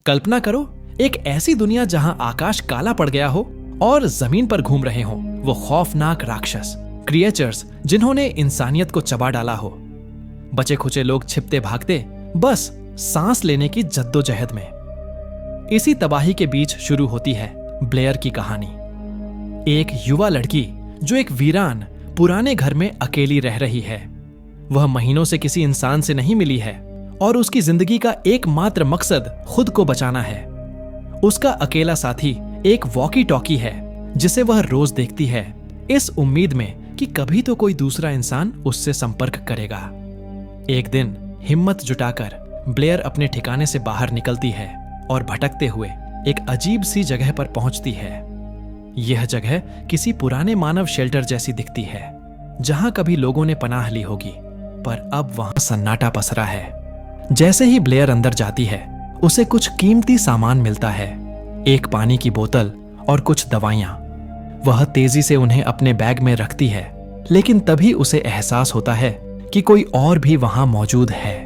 कल्पना करो, एक ऐसी दुनिया जहां आकाश काला पड़ गया हो और जमीन पर घूम रहे हो वो खौफनाक राक्षस क्रिएचर्स जिन्होंने इंसानियत को चबा डाला हो। बचे खुचे लोग छिपते भागते बस सांस लेने की जद्दोजहद में। इसी तबाही के बीच शुरू होती है ब्लेयर की कहानी। एक युवा लड़की जो एक वीरान पुराने घर में अकेली रह रही है। वह महीनों से किसी इंसान से नहीं मिली है और उसकी जिंदगी का एकमात्र मकसद खुद को बचाना है। उसका अकेला साथी एक वॉकी टॉकी है जिसे वह रोज देखती है, इस उम्मीद में कि कभी तो कोई दूसरा इंसान उससे संपर्क करेगा। एक दिन हिम्मत जुटाकर ब्लेयर अपने ठिकाने से बाहर निकलती है और भटकते हुए एक अजीब सी जगह पर पहुंचती है। यह जगह किसी पुराने मानव शेल्टर जैसी दिखती है जहां कभी लोगों ने पनाह ली होगी, पर अब वहां सन्नाटा पसरा है। जैसे ही ब्लेयर अंदर जाती है उसे कुछ कीमती सामान मिलता है, एक पानी की बोतल और कुछ दवाइयां। वह तेजी से उन्हें अपने बैग में रखती है, लेकिन तभी उसे एहसास होता है कि कोई और भी वहां मौजूद है।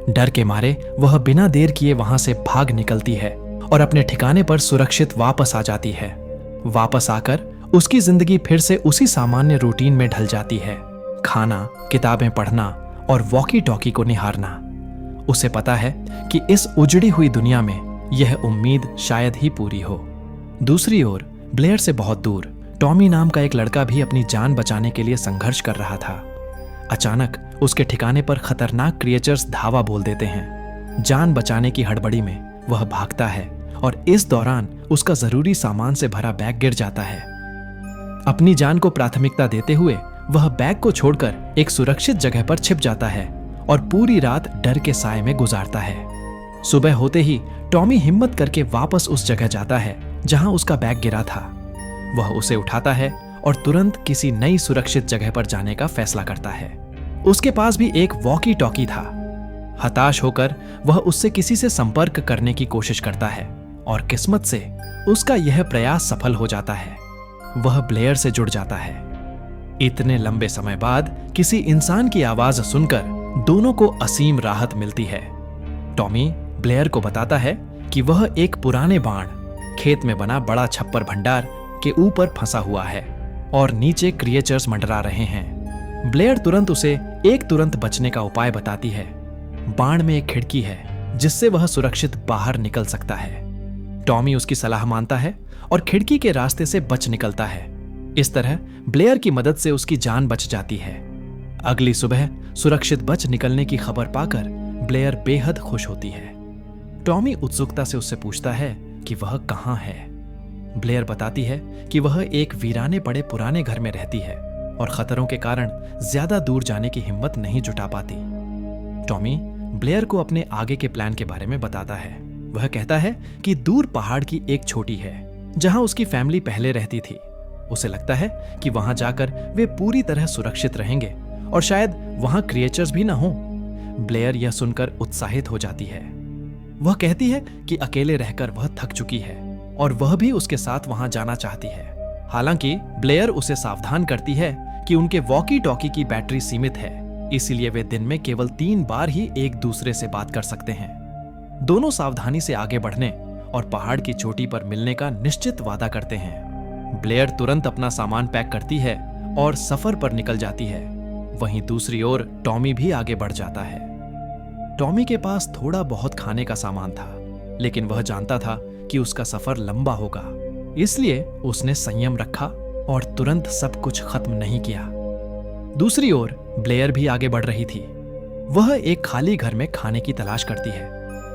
डर के मारे वह बिना देर किए वहां से भाग निकलती है और अपने ठिकाने पर सुरक्षित वापस आ जाती है। वापस आकर उसकी जिंदगी फिर से उसी सामान्य रूटीन में ढल जाती है, खाना, किताबें पढ़ना और वॉकी टॉकी को निहारना। उसे पता है कि इस उजड़ी हुई दुनिया में यह उम्मीद शायद ही पूरी हो। दूसरी ओर ब्लेयर से बहुत दूर टॉमी नाम का एक लड़का भी अपनी जान बचाने के लिए संघर्ष कर रहा था। अचानक उसके ठिकाने पर खतरनाक क्रिएचर्स धावा बोल देते हैं। जान बचाने की हड़बड़ी में वह भागता है और इस दौरान उसका जरूरी सामान से भरा बैग गिर जाता है। अपनी जान को प्राथमिकता देते हुए वह बैग को छोड़कर एक सुरक्षित जगह पर छिप जाता है और पूरी रात डर के साए में गुजारता है। सुबह होते ही टॉमी हिम्मत करके वापस उस जगह जाता है जहां उसका बैग गिरा था। वह उसे उठाता है और तुरंत किसी नई सुरक्षित जगह पर जाने का फैसला करता है। उसके पास भी एक वॉकी टॉकी था। हताश होकर वह उससे किसी से संपर्क करने की कोशिश करता है और किस्मत से उसका यह प्रयास सफल हो जाता है। वह ब्लेयर से जुड़ जाता है। इतने लंबे समय बाद किसी इंसान की आवाज सुनकर दोनों को असीम राहत मिलती है। टॉमी ब्लेयर को बताता है कि वह एक पुराने बाण खेत में बना बड़ा छप्पर भंडार के ऊपर फंसा हुआ है और नीचे क्रिएचर्स मंडरा रहे हैं। ब्लेयर तुरंत उसे तुरंत बचने का उपाय बताती है। बाण में एक खिड़की है जिससे वह सुरक्षित बाहर निकल सकता है। टॉमी उसकी सलाह मानता है और खिड़की के रास्ते से बच निकलता है। इस तरह ब्लेयर की मदद से उसकी जान बच जाती है। अगली सुबह सुरक्षित बच निकलने की खबर पाकर ब्लेयर बेहद खुश होती है। टॉमी उत्सुकता से उससे पूछता है कि वह कहां है। ब्लेयर बताती है कि वह एक वीराने पड़े पुराने घर में रहती है और खतरों के कारण ज्यादा दूर जाने की हिम्मत नहीं जुटा पाती। टॉमी ब्लेयर को अपने आगे के प्लान के बारे में बताता है। वह कहता है कि दूर पहाड़ की एक छोटी है जहां उसकी फैमिली पहले रहती थी। उसे लगता है कि वहां जाकर वे पूरी तरह सुरक्षित रहेंगे और शायद वहां क्रिएचर्स भी ना हो। ब्लेयर यह सुनकर उत्साहित हो जाती है। वह कहती है कि अकेले रहकर वह थक चुकी है और वह भी उसके साथ वहां जाना चाहती है। हालांकि ब्लेयर उसे सावधान करती है कि उनके वॉकी टॉकी की बैटरी सीमित है, इसीलिए वे दिन में केवल 3 बार ही एक दूसरे से बात कर सकते हैं। दोनों सावधानी से आगे बढ़ने और पहाड़ की चोटी पर मिलने का निश्चित वादा करते हैं। ब्लेयर तुरंत अपना सामान पैक करती है और सफर पर निकल जाती है। वहीं दूसरी ओर टॉमी भी आगे बढ़ जाता है। टॉमी के पास थोड़ा बहुत खाने का सामान था, लेकिन वह जानता था कि उसका सफर लंबा होगा, इसलिए उसने संयम रखा और तुरंत सब कुछ खत्म नहीं किया। दूसरी ओर ब्लेयर भी आगे बढ़ रही थी। वह एक खाली घर में खाने की तलाश करती है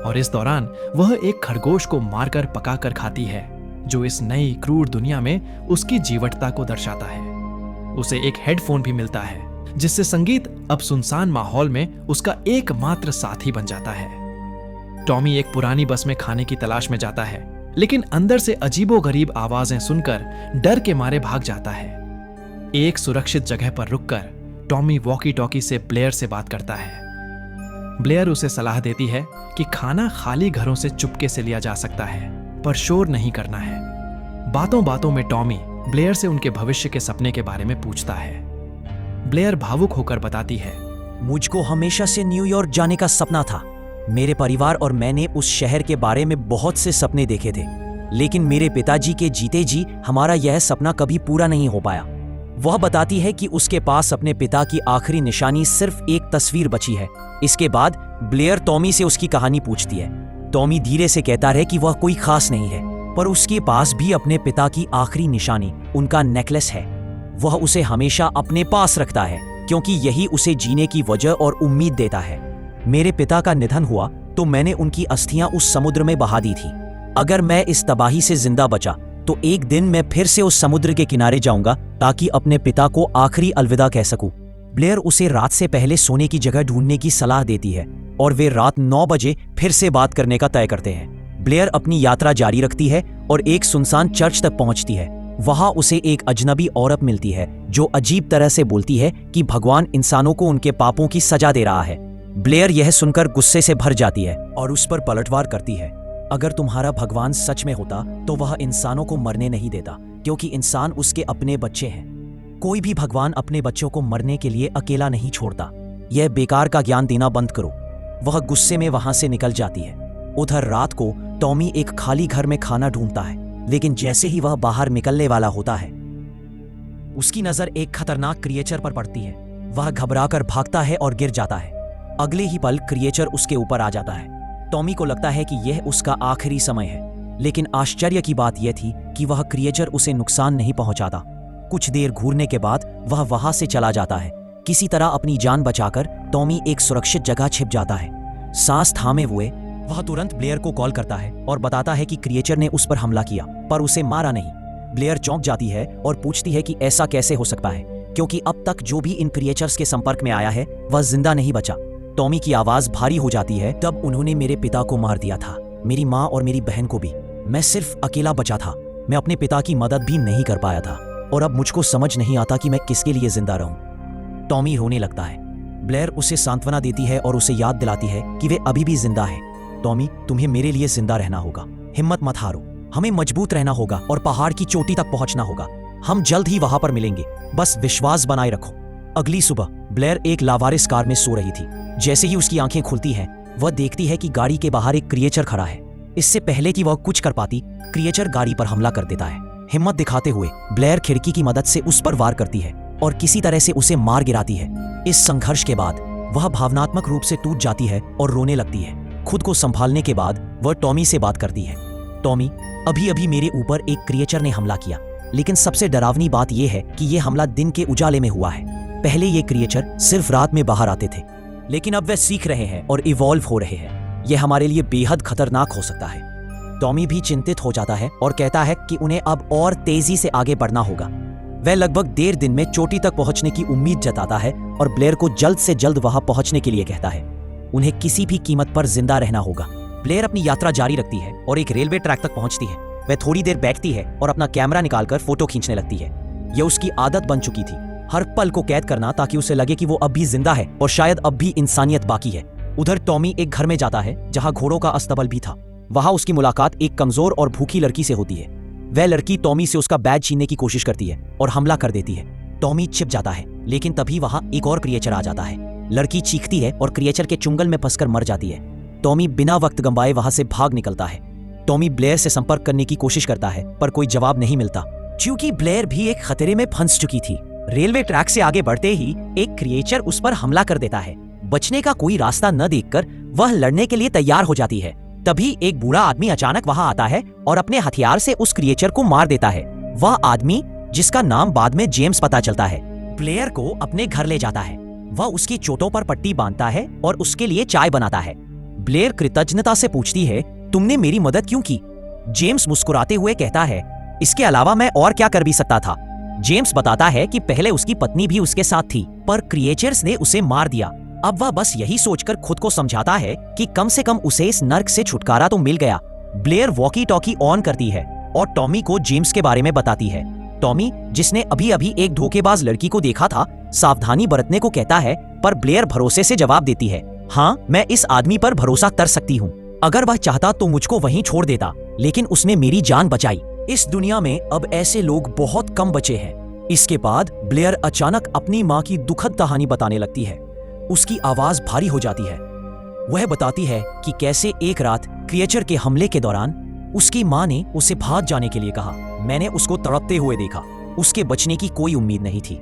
और इस दौरान वह एक खरगोश को मारकर पकाकर खाती है, जो इस नई क्रूर दुनिया में उसकी जीवटता को दर्शाता है। उसे एक हेडफोन भी मिलता है जिससे संगीत अब सुनसान माहौल में उसका एकमात्र साथी बन जाता है। टॉमी एक पुरानी बस में खाने की तलाश में जाता है, लेकिन अंदर से अजीबोगरीब आवाजें सुनकर डर के मारे भाग जाता है। एक सुरक्षित जगह पर रुककर टॉमी वॉकी टॉकी से ब्लेयर से बात करता है। ब्लेयर उसे सलाह देती है कि खाना खाली घरों से चुपके से लिया जा सकता है, पर शोर नहीं करना है। बातों बातों में टॉमी ब्लेयर से उनके भविष्य के सपने के बारे में पूछता है। ब्लेयर भावुक होकर बताती है, मुझको हमेशा से न्यूयॉर्क जाने का सपना था। मेरे परिवार और मैंने उस शहर के बारे में बहुत से सपने देखे थे, लेकिन मेरे पिताजी के जीते जी हमारा यह सपना कभी पूरा नहीं हो पाया। वह बताती है कि उसके पास अपने पिता की आखिरी निशानी सिर्फ एक तस्वीर बची है। इसके बाद ब्लेयर टॉमी से उसकी कहानी पूछती है। टॉमी धीरे से कहता है कि वह कोई खास नहीं है, पर उसके पास भी अपने पिता की आखिरी निशानी, उनका नेकलेस है। वह उसे हमेशा अपने पास रखता है क्योंकि यही उसे जीने की वजह और उम्मीद देता है। मेरे पिता का निधन हुआ तो मैंने उनकी अस्थियां उस समुद्र में बहा दी थी। अगर मैं इस तबाही से जिंदा बचा तो एक दिन मैं फिर से उस समुद्र के किनारे जाऊंगा ताकि अपने पिता को आखिरी अलविदा कह सकूं। ब्लेयर उसे रात से पहले सोने की जगह ढूंढने की सलाह देती है और वे रात 9 बजे फिर से बात करने का तय करते हैं। ब्लेयर अपनी यात्रा जारी रखती है और एक सुनसान चर्च तक पहुंचती है। वहां उसे एक अजनबी औरत मिलती है जो अजीब तरह से बोलती है कि भगवान इंसानों को उनके पापों की सजा दे रहा है। ब्लेयर यह सुनकर गुस्से से भर जाती है और उस पर पलटवार करती है। अगर तुम्हारा भगवान सच में होता तो वह इंसानों को मरने नहीं देता, क्योंकि इंसान उसके अपने बच्चे हैं। कोई भी भगवान अपने बच्चों को मरने के लिए अकेला नहीं छोड़ता। यह बेकार का ज्ञान देना बंद करो। वह गुस्से में वहां से निकल जाती है। उधर रात को टॉमी एक खाली घर में खाना ढूंढता है, लेकिन जैसे ही वह बाहर निकलने वाला होता है उसकी नजर एक खतरनाक क्रिएचर पर पड़ती है। वह घबराकर भागता है और गिर जाता है। अगले ही पल क्रिएचर उसके ऊपर आ जाता है। टॉमी को लगता है कि यह उसका आखिरी समय है, लेकिन आश्चर्य की बात यह थी कि वह क्रिएचर उसे नुकसान नहीं पहुंचाता। कुछ देर घूरने के बाद वह वहां से चला जाता है। किसी तरह अपनी जान बचाकर टॉमी एक सुरक्षित जगह छिप जाता है। सांस थामे हुए वह तुरंत ब्लेयर को कॉल करता है और बताता है कि क्रिएचर ने उस पर हमला किया पर उसे मारा नहीं। ब्लेयर चौंक जाती है और पूछती है कि ऐसा कैसे हो सकता है, क्योंकि अब तक जो भी इन क्रिएचर्स के संपर्क में आया है वह जिंदा नहीं बचा। टॉमी की आवाज भारी हो जाती है। तब उन्होंने मेरे पिता को मार दिया था, मेरी माँ और मेरी बहन को भी। मैं सिर्फ अकेला बचा था। मैं अपने पिता की मदद भी नहीं कर पाया था और अब मुझको समझ नहीं आता कि मैं किसके लिए जिंदा रहूं। टॉमी रोने लगता है। ब्लेयर उसे सांत्वना देती है और उसे याद दिलाती है कि वे अभी भी जिंदा है। टॉमी, तुम्हें मेरे लिए जिंदा रहना होगा। हिम्मत मत हारो। हमें मजबूत रहना होगा और पहाड़ की चोटी तक पहुंचना होगा। हम जल्द ही वहां पर मिलेंगे। बस विश्वास बनाए रखो। अगली सुबह ब्लेयर एक लावारिस कार में सो रही थी। जैसे ही उसकी आंखें खुलती हैं, वह देखती है कि गाड़ी के बाहर एक क्रिएचर खड़ा है। इससे पहले कि वह कुछ कर पाती, क्रिएचर गाड़ी पर हमला कर देता है। हिम्मत दिखाते हुए ब्लेयर खिड़की की मदद से उस पर वार करती है और किसी तरह से उसे मार गिराती है। इस संघर्ष के बाद वह भावनात्मक रूप से टूट जाती है और रोने लगती है। खुद को संभालने के बाद वह टॉमी से बात करती है। टॉमी, अभी अभी मेरे ऊपर एक क्रिएचर ने हमला किया, लेकिन सबसे डरावनी बात यह है कि यह हमला दिन के उजाले में हुआ है। पहले ये क्रिएचर सिर्फ रात में बाहर आते थे, लेकिन अब वे सीख रहे हैं और इवॉल्व हो रहे हैं। यह हमारे लिए बेहद खतरनाक हो सकता है। टॉमी भी चिंतित हो जाता है और कहता है कि उन्हें अब और तेजी से आगे बढ़ना होगा। वह लगभग 1.5 दिन में चोटी तक पहुंचने की उम्मीद जताता है और ब्लेयर को जल्द से जल्द वहां पहुंचने के लिए कहता है। उन्हें किसी भी कीमत पर जिंदा रहना होगा। ब्लेयर अपनी यात्रा जारी रखती है और एक रेलवे ट्रैक तक पहुंचती है। वह थोड़ी देर बैठती है और अपना कैमरा निकालकर फोटो खींचने लगती है। यह उसकी आदत बन चुकी थी, हर पल को कैद करना ताकि उसे लगे कि वो अब भी जिंदा है और शायद अब भी इंसानियत बाकी है। उधर टॉमी एक घर में जाता है जहां घोड़ों का अस्तबल भी था। वहां उसकी मुलाकात एक कमजोर और भूखी लड़की से होती है। वह लड़की टॉमी से उसका बैज छीनने की कोशिश करती है और हमला कर देती है। टॉमी छिप जाता है, लेकिन तभी वहां एक और क्रिएचर आ जाता है। लड़की चीखती है और क्रिएचर के चुंगल में फंसकर मर जाती है। टॉमी बिना वक्त गंवाए वहां से भाग निकलता है। टॉमी ब्लेयर से संपर्क करने की कोशिश करता है, पर कोई जवाब नहीं मिलता, क्योंकि ब्लेयर भी एक खतरे में फंस चुकी थी। रेलवे ट्रैक से आगे बढ़ते ही एक क्रिएचर उस पर हमला कर देता है। बचने का कोई रास्ता न देखकर वह लड़ने के लिए तैयार हो जाती है। तभी एक बूढ़ा आदमी अचानक वहां आता है और अपने हथियार से उस क्रिएचर को मार देता है। वह आदमी, जिसका नाम बाद में जेम्स पता चलता है, ब्लेयर को अपने घर ले जाता है। वह उसकी चोटों पर पट्टी बांधता है और उसके लिए चाय बनाता है। ब्लेयर कृतज्ञता से पूछती है, तुमने मेरी मदद क्यों की? जेम्स मुस्कुराते हुए कहता है, इसके अलावा मैं और क्या कर भी सकता था। जेम्स बताता है कि पहले उसकी पत्नी भी उसके साथ थी, पर क्रिएचर्स ने उसे मार दिया। अब वह बस यही सोचकर खुद को समझाता है कि कम से कम उसे इस नर्क से छुटकारा तो मिल गया। ब्लेयर वॉकी टॉकी ऑन करती है और टॉमी को जेम्स के बारे में बताती है। टॉमी, जिसने अभी अभी एक धोखेबाज लड़की को देखा था, सावधानी बरतने को कहता है, पर ब्लेयर भरोसे से जवाब देती है, हाँ, मैं इस आदमी पर भरोसा कर सकती हूँ। अगर वह चाहता तो मुझको वहीं छोड़ देता, लेकिन उसने मेरी जान बचाई। इस दुनिया में अब ऐसे लोग बहुत कम बचे हैं। इसके बाद ब्लेयर अचानक अपनी माँ की दुखद कहानी बताने लगती है। उसकी आवाज भारी हो जाती है। वह बताती है कि कैसे एक रात क्रिएचर के हमले के दौरान उसकी माँ ने उसे भाग जाने के लिए कहा। मैंने उसको तड़पते हुए देखा। उसके बचने की कोई उम्मीद नहीं थी।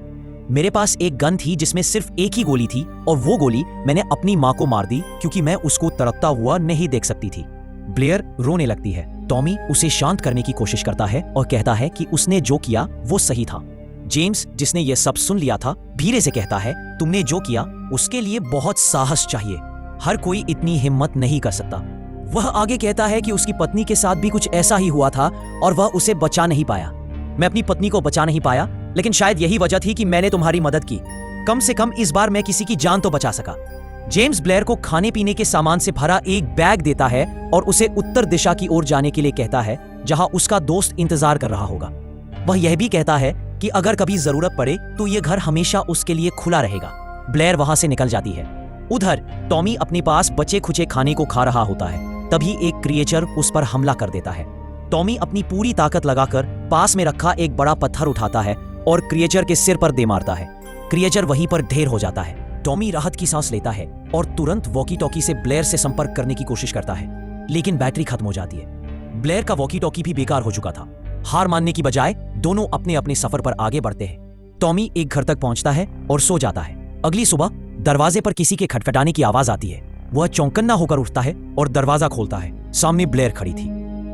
मेरे पास एक गन थी जिसमें सिर्फ एक ही गोली थी और वो गोली मैंने अपनी माँ को मार दी क्योंकि मैं उसको तड़पता हुआ नहीं देख सकती थी। ब्लेयर रोने लगती है। टॉमी उसे शांत करने की कोशिश करता है और कहता है कि उसने जो किया वो सही था। जेम्स, जिसने ये सब सुन लिया था, धीरे से कहता है, तुमने जो किया उसके लिए बहुत साहस चाहिए। हर कोई इतनी हिम्मत नहीं कर सकता। वह आगे कहता है कि उसकी पत्नी के साथ भी कुछ ऐसा ही हुआ था और वह उसे बचा नहीं पाया। मैं अपनी पत्नी को बचा नहीं पाया, लेकिन शायद यही वजह थी कि मैंने तुम्हारी मदद की। कम से कम इस बार मैं किसी की जान तो बचा सका। जेम्स ब्लेयर को खाने पीने के सामान से भरा एक बैग देता है और उसे उत्तर दिशा की ओर जाने के लिए कहता है, जहां उसका दोस्त इंतजार कर रहा होगा। वह यह भी कहता है कि अगर कभी जरूरत पड़े तो यह घर हमेशा उसके लिए खुला रहेगा। ब्लेयर वहां से निकल जाती है। उधर टॉमी अपने पास बचे खुचे खाने को खा रहा होता है। तभी एक क्रिएचर उस पर हमला कर देता है। टॉमी अपनी पूरी ताकत लगाकर पास में रखा एक बड़ा पत्थर उठाता है और क्रिएचर के सिर पर दे मारता है। क्रिएचर वहीं पर ढेर हो जाता है। टॉमी राहत की सांस लेता है और तुरंत वॉकी टॉकी से ब्लेयर से संपर्क करने की कोशिश करता है, लेकिन बैटरी खत्म हो जाती है। ब्लेयर का वॉकी टॉकी भी बेकार हो चुका था। हार मानने की बजाय दोनों अपने अपने सफर पर आगे बढ़ते हैं। टॉमी एक घर तक पहुंचता है और सो जाता है। अगली सुबह दरवाजे पर किसी के खटखटाने की आवाज आती है। वह चौंकन्ना होकर उठता है और दरवाजा खोलता है। सामने ब्लेयर खड़ी थी।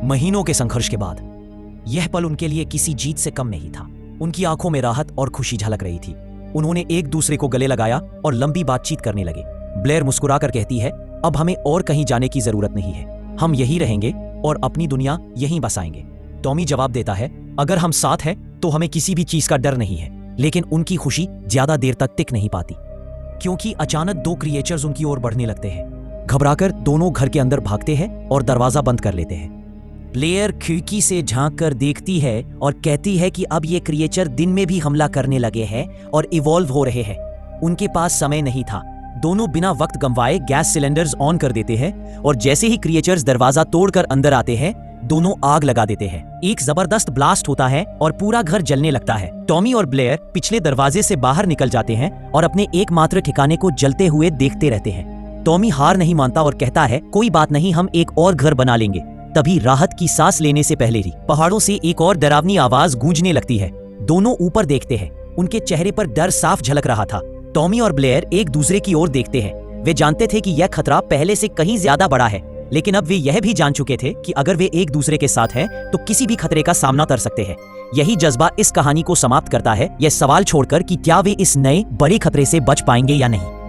महीनों के संघर्ष के बाद यह पल उनके लिए किसी जीत से कम नहीं था। उनकी आंखों में राहत और खुशी झलक रही थी। उन्होंने एक दूसरे को गले लगाया और लंबी बातचीत करने लगे। ब्लेयर मुस्कुराकर कहती है, अब हमें और कहीं जाने की जरूरत नहीं है। हम यहीं रहेंगे और अपनी दुनिया यहीं बसाएंगे। टॉमी जवाब देता है, अगर हम साथ हैं तो हमें किसी भी चीज का डर नहीं है। लेकिन उनकी खुशी ज्यादा देर तक टिक नहीं पाती, क्योंकि अचानक दो क्रिएचर्स उनकी ओर बढ़ने लगते हैं। घबराकर दोनों घर के अंदर भागते हैं और दरवाजा बंद कर लेते हैं। ब्लेयर खिड़की से झांक कर देखती है और कहती है कि अब ये क्रिएचर दिन में भी हमला करने लगे हैं और इवॉल्व हो रहे हैं। उनके पास समय नहीं था। दोनों बिना वक्त गंवाए गैस सिलेंडर्स ऑन कर देते हैं और जैसे ही क्रिएचर्स दरवाजा तोड़कर अंदर आते हैं, दोनों आग लगा देते हैं। एक जबरदस्त ब्लास्ट होता है और पूरा घर जलने लगता है। टॉमी और ब्लेयर पिछले दरवाजे से बाहर निकल जाते हैं और अपने एकमात्र ठिकाने को जलते हुए देखते रहते हैं। टॉमी हार नहीं मानता और कहता है, कोई बात नहीं, हम एक और घर बना लेंगे। तभी राहत की सांस लेने से पहले ही पहाड़ों से एक और डरावनी आवाज गूंजने लगती है। दोनों ऊपर देखते हैं। उनके चेहरे पर डर साफ झलक रहा था। टॉमी और ब्लेयर एक दूसरे की ओर देखते हैं। वे जानते थे कि यह खतरा पहले से कहीं ज्यादा बड़ा है, लेकिन अब वे यह भी जान चुके थे कि अगर वे एक दूसरे के साथ हैं तो किसी भी खतरे का सामना कर सकते हैं। यही जज्बा इस कहानी को समाप्त करता है, यह सवाल छोड़कर कि क्या वे इस नए बड़े खतरे से बच पाएंगे या नहीं।